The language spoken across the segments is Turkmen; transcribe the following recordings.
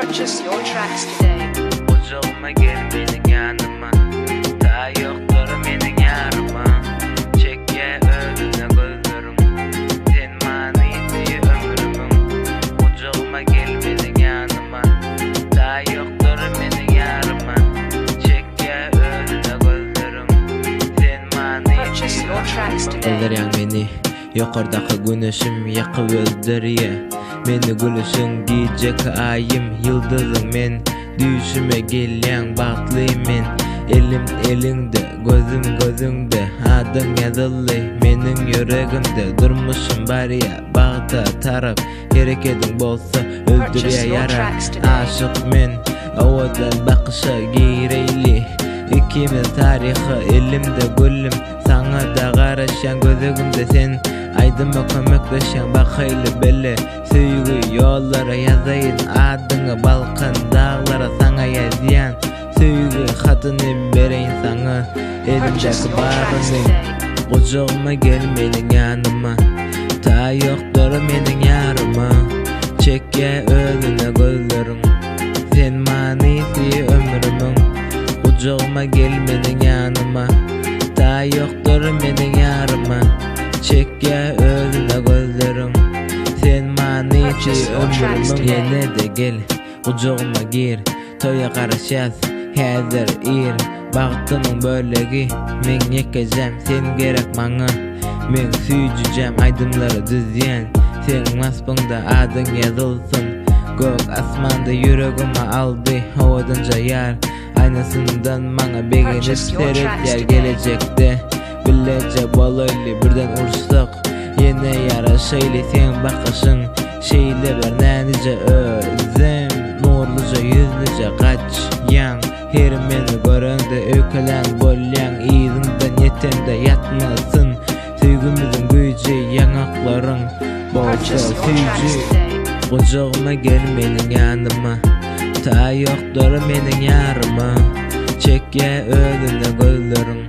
Purchase your tracks today. Gujagyma gel mening yanıma. Ta yoktur mening yarıma. Çekke önüne gözlerim. Sen maniydi ömrümün. Gujagyma gel mening yanıma. Ta yoktur mening yarıma. Çekke önüne gözlerim. Sen Purchase your tracks maniydi today. Öldürýän meni ýokardaki güneşim ýakyp öldürýär. Meni gülüşüň gijek aýym ýyldyzyň men. Düşüme gelýän bagtly men. Elim elinde, gözüm gözüňde. Adyň ýazyldy meniň ýüregimde. Durmuşym bar ýa bagta tarap. Hereketiň bolsa öldürýär ýara. Aşyk men awadan bakışa gireýli. İkimiz tarihi elimde gülüm. Sana da garaşan gözüňde sen. Aydyma kömekleşen bakaýly belle. Süýgü ýollara ýazaýyn adyňy balkan daglara saňa ýazýan. Süýgü hatyny bereýin saňa elimdäki baryny. Gujagyma gel meniň ýanyma. Ta ýokdur meniň ýaryma. Çekke önüne gözlerim. Sen manysy ömrümün. Gujagyma gel meniň ýanyma. Ta ýokdur meniň ýaryma. Çekke önüne gözlerim. Sen manysy ömrümün. Ýene de gel gujagyma gir. Toýa garaşýas häzir ir. Bagtynyň bölegi men ýekejem. Sen gerek maňa. Men süýjüjem aýdymlary düzýän. Sen maspyňda adyň ýazylsyn. Gök asmanda ýüregime aldy hawadynja ýar. Aynasyndan maňa begenip seretýär gelecekde. Billeje bolaýly birden ursak. Ýene ýaraşaýly sen bakaşyň. Şeýle bir nänice özüm. Nurluja ýüzlüje gaçýan. Her meni görende ökelen bolýan. Ýygyňdan ýetende ýatmasyn. Süýgümizin güýji ýanaklaryň bolsa süýji. Gujagyma gel meniň ýanyma. Ta ýokdur meniň ýaryma. Çekke önüne gözlerim.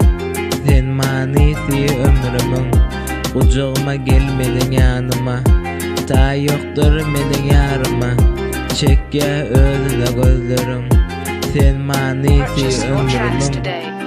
Sen manysy ömrümün. Gujagyma gel meniň ýanyma. Ta ýokdur meniň ýaryma. Çekke önüne gözlerim. Sen manysy Purchase your tracks ömrümün. today.